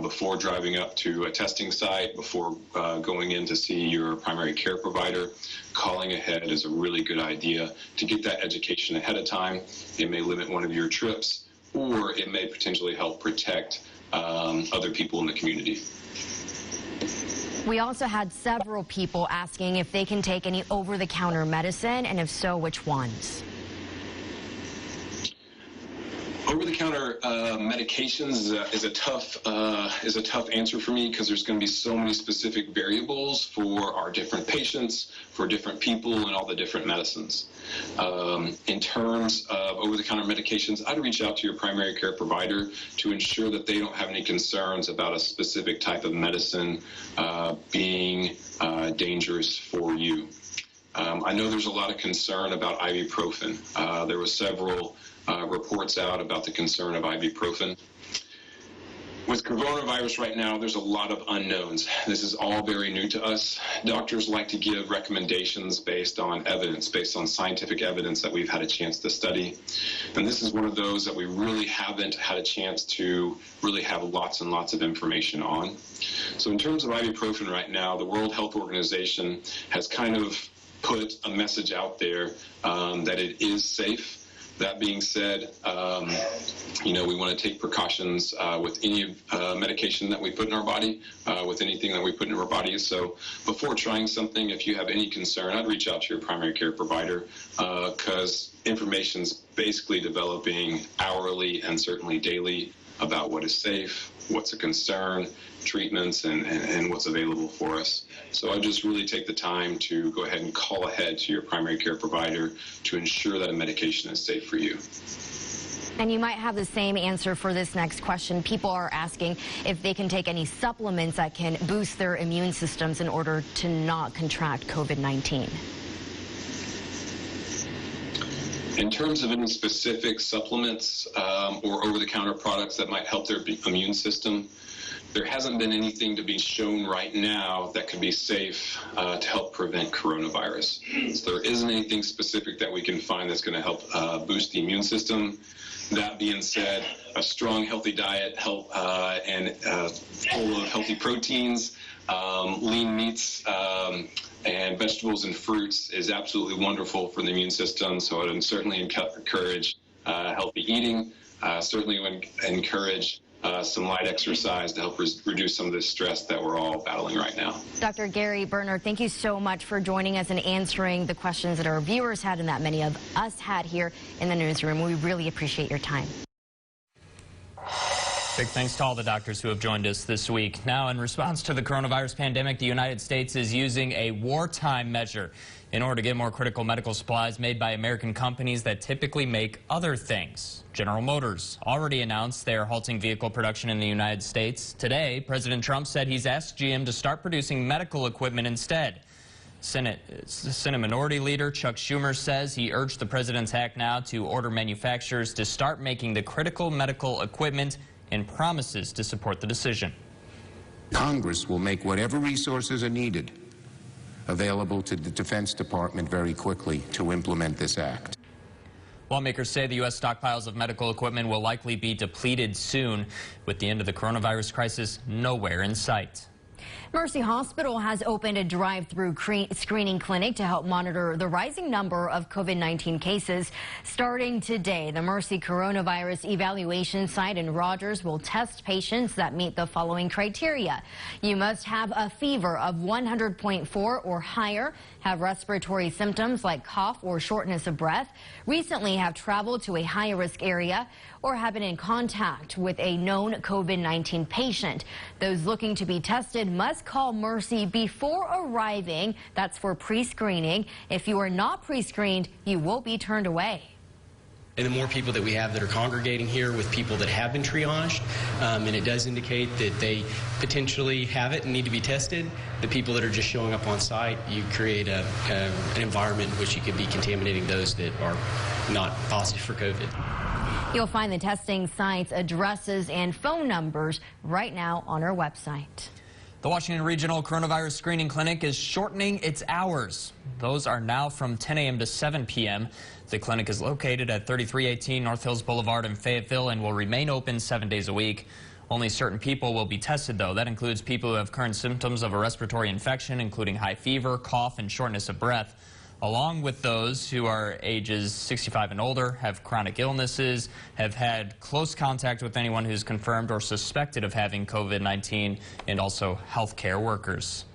[SPEAKER 11] Before driving up to a testing site, before going in to see your primary care provider, calling ahead is a really good idea to get that education ahead of time. It may limit one of your trips, or it may potentially help protect other people in the community.
[SPEAKER 2] We also had several people asking if they can take any over-the-counter medicine, and if so, which ones?
[SPEAKER 11] Over-the-counter medications is a tough answer for me, because there's going to be so many specific variables for our different patients, for different people, and all the different medicines. In terms of over-the-counter medications, I'd reach out to your primary care provider to ensure that they don't have any concerns about a specific type of medicine being dangerous for you. I know there's a lot of concern about ibuprofen. There were several reports out about the concern of ibuprofen. With coronavirus right now, there's a lot of unknowns. This is all very new to us. Doctors like to give recommendations based on evidence, based on scientific evidence that we've had a chance to study. And this is one of those that we really haven't had a chance to really have lots and lots of information on. So in terms of ibuprofen right now, the World Health Organization has kind of put a message out there that it is safe. That being said, we want to take precautions with any medication that we put in our body, with anything that we put in our bodies. So before trying something, if you have any concern, I'd reach out to your primary care provider, because information's basically developing hourly and certainly daily about what is safe, what's a concern, treatments, and what's available for us. So I just really take the time to go ahead and call ahead to your primary care provider to ensure that a medication is safe for you.
[SPEAKER 2] And you might have the same answer for this next question. People are asking if they can take any supplements that can boost their immune systems in order to not contract COVID-19.
[SPEAKER 11] In terms of any specific supplements or over-the-counter products that might help their immune system, there hasn't been anything to be shown right now that could be safe to help prevent coronavirus. So there isn't anything specific that we can find that's going to help boost the immune system. That being said, a strong, healthy diet and full of healthy proteins, lean meats, and vegetables and fruits is absolutely wonderful for the immune system. So I would certainly encourage healthy eating, certainly encourage some light exercise to help reduce some of the stress that we're all battling right now.
[SPEAKER 2] Dr. Gary Bernard, thank you so much for joining us and answering the questions that our viewers had and that many of us had here in the newsroom. We really appreciate your time.
[SPEAKER 3] Big thanks to all the doctors who have joined us this week. Now, in response to the coronavirus pandemic, the United States is using a wartime measure in order to get more critical medical supplies made by American companies that typically make other things. General Motors already announced they are halting vehicle production in the United States. Today, President Trump said he's asked GM to start producing medical equipment instead. Senate Minority Leader Chuck Schumer says he urged the president's act now to order manufacturers to start making the critical medical equipment and promises to support the decision.
[SPEAKER 1] Congress will make whatever resources are needed available to the Defense Department very quickly to implement this act.
[SPEAKER 3] Lawmakers say the U.S. stockpiles of medical equipment will likely be depleted soon, with the end of the coronavirus crisis nowhere in sight.
[SPEAKER 2] Mercy Hospital has opened a drive-through screening clinic to help monitor the rising number of COVID-19 cases. Starting today, the Mercy Coronavirus Evaluation Site in Rogers will test patients that meet the following criteria. You must have a fever of 100.4 or higher, have respiratory symptoms like cough or shortness of breath, recently have traveled to a high-risk area, or have been in contact with a known COVID-19 patient. Those looking to be tested must call Mercy before arriving. That's for pre-screening. If you are not pre-screened, you will be turned away.
[SPEAKER 12] And the more people that we have that are congregating here with people that have been triaged, and it does indicate that they potentially have it and need to be tested, the people that are just showing up on site, you create an environment in which you could be contaminating those that are not positive for COVID.
[SPEAKER 2] You'll find the testing sites, addresses, and phone numbers right now on our website.
[SPEAKER 3] The Washington Regional Coronavirus Screening Clinic is shortening its hours. Those are now from 10 a.m. to 7 p.m. The clinic is located at 3318 North Hills Boulevard in Fayetteville and will remain open 7 days a week. Only certain people will be tested, though. That includes people who have current symptoms of a respiratory infection, including high fever, cough, and shortness of breath, along with those who are ages 65 and older, have chronic illnesses, have had close contact with anyone who's confirmed or suspected of having COVID-19, and also healthcare workers.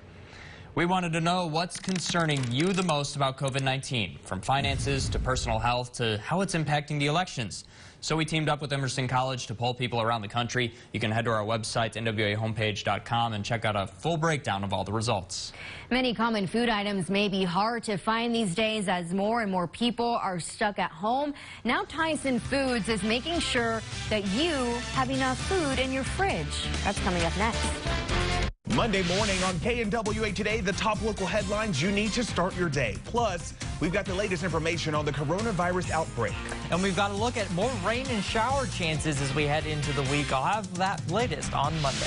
[SPEAKER 3] We wanted to know what's concerning you the most about COVID-19, from finances to personal health to how it's impacting the elections. So we teamed up with Emerson College to poll people around the country. You can head to our website, nwahomepage.com, and check out a full breakdown of all the results.
[SPEAKER 2] Many common food items may be hard to find these days as more and more people are stuck at home. Now Tyson Foods is making sure that you have enough food in your fridge. That's coming up next.
[SPEAKER 15] Monday morning on KNWA Today, the top local headlines you need to start your day. Plus, we've got the latest information on the coronavirus outbreak.
[SPEAKER 16] And we've got a look at more rain and shower chances as we head into the week. I'll have that latest on Monday.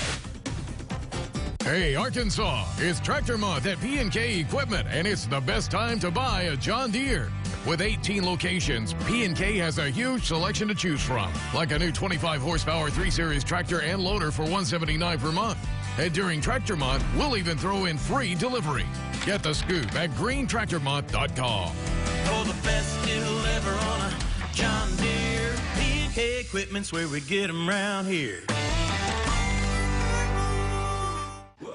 [SPEAKER 20] Hey, Arkansas, it's Tractor Month at P&K Equipment, and it's the best time to buy a John Deere. With 18 locations, P&K has a huge selection to choose from, like a new 25-horsepower 3 Series tractor and loader for $179 per month. And during Tractor Month, we'll even throw in free delivery. Get the scoop at greentractormonth.com.
[SPEAKER 17] For the best deal ever on a John Deere, P&K Equipment's where we get them round here.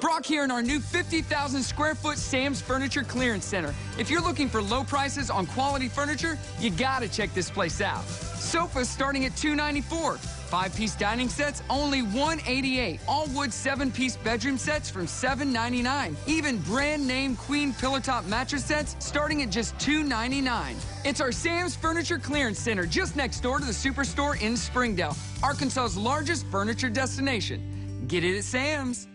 [SPEAKER 21] Brock here in our new 50,000 square foot Sam's Furniture Clearance Center. If you're looking for low prices on quality furniture, you gotta check this place out. Sofas starting at $294. 5-piece dining sets, only $188. All wood 7-piece bedroom sets from $799. Even brand name queen pillow top mattress sets starting at just $299. It's our Sam's Furniture Clearance Center just next door to the Superstore in Springdale, Arkansas's largest furniture destination. Get it at Sam's.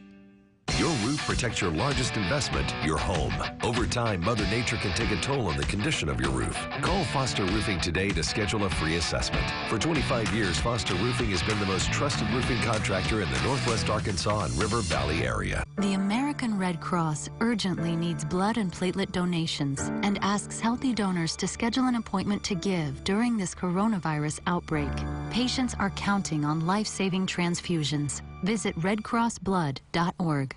[SPEAKER 5] Your roof protects your largest investment, your home. Over time, Mother Nature can take a toll on the condition of your roof. Call Foster Roofing today to schedule a free assessment. For 25 years, Foster Roofing has been the most trusted roofing contractor in the Northwest Arkansas and River Valley area.
[SPEAKER 6] The American Red Cross urgently needs blood and platelet donations and asks healthy donors to schedule an appointment to give during this coronavirus outbreak. Patients are counting on life-saving transfusions. Visit redcrossblood.org.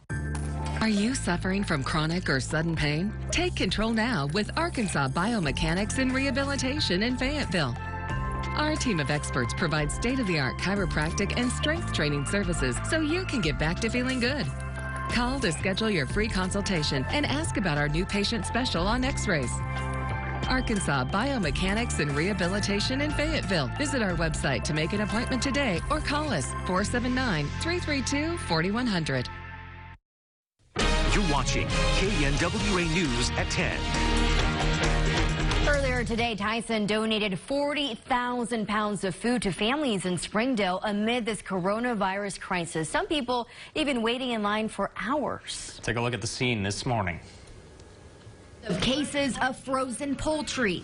[SPEAKER 13] Are you suffering from chronic or sudden pain? Take control now with Arkansas Biomechanics and Rehabilitation in Fayetteville. Our team of experts provides state-of-the-art chiropractic and strength training services so you can get back to feeling good. Call to schedule your free consultation and ask about our new patient special on x-rays. Arkansas Biomechanics and Rehabilitation in Fayetteville. Visit our website to make an appointment today or call us 479-332-4100.
[SPEAKER 14] You're watching KNWA News at 10.
[SPEAKER 2] Earlier today, Tyson donated 40,000 pounds of food to families in Springdale amid this coronavirus crisis. Some people even waiting in line for hours.
[SPEAKER 3] Take a look at the scene this morning.
[SPEAKER 2] Of cases of frozen poultry.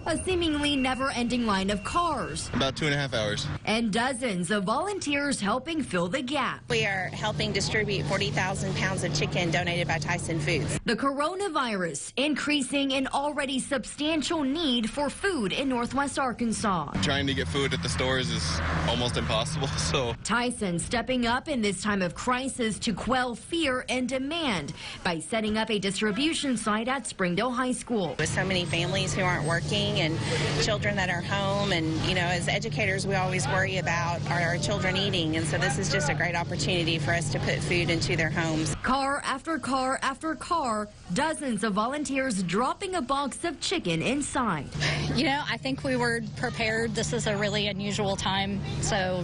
[SPEAKER 2] A seemingly never-ending line of cars.
[SPEAKER 8] About 2.5 hours.
[SPEAKER 2] And dozens of volunteers helping fill the gap.
[SPEAKER 9] We are helping distribute 40,000 pounds of chicken donated by Tyson Foods.
[SPEAKER 2] The coronavirus increasing an already substantial need for food in Northwest Arkansas.
[SPEAKER 8] Trying to get food at the stores is almost impossible, so.
[SPEAKER 2] Tyson stepping up in this time of crisis to quell fear and demand by setting up a distribution site at Springdale High School.
[SPEAKER 9] With so many families who aren't working and children that are home, and as educators we always worry about are our children eating, and so this is just a great opportunity for us to put food into their homes.
[SPEAKER 2] Car after car after car, dozens of volunteers dropping a box of chicken inside.
[SPEAKER 18] I think we were prepared. This is a really unusual time, so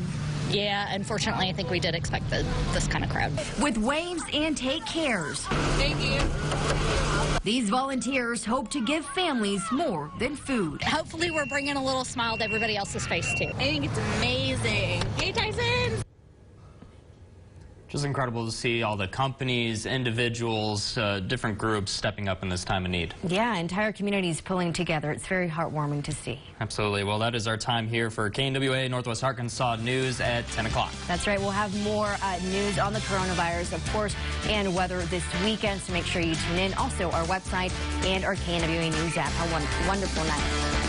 [SPEAKER 18] yeah, unfortunately, I think we did expect this kind of crowd.
[SPEAKER 2] With waves and take cares.
[SPEAKER 18] Thank you.
[SPEAKER 2] These volunteers hope to give families more than food.
[SPEAKER 18] Hopefully, we're bringing a little smile to everybody else's face, too. I think it's amazing. Hey, Tyson!
[SPEAKER 3] Just incredible to see all the companies, individuals, different groups stepping up in this time of need.
[SPEAKER 2] Yeah, entire communities pulling together. It's very heartwarming to see.
[SPEAKER 3] Absolutely. Well, that is our time here for KNWA Northwest Arkansas News at 10 o'clock.
[SPEAKER 2] That's right. We'll have more news on the coronavirus, of course, and weather this weekend, so make sure you tune in. Also, our website and our KNWA News app. Have a wonderful night.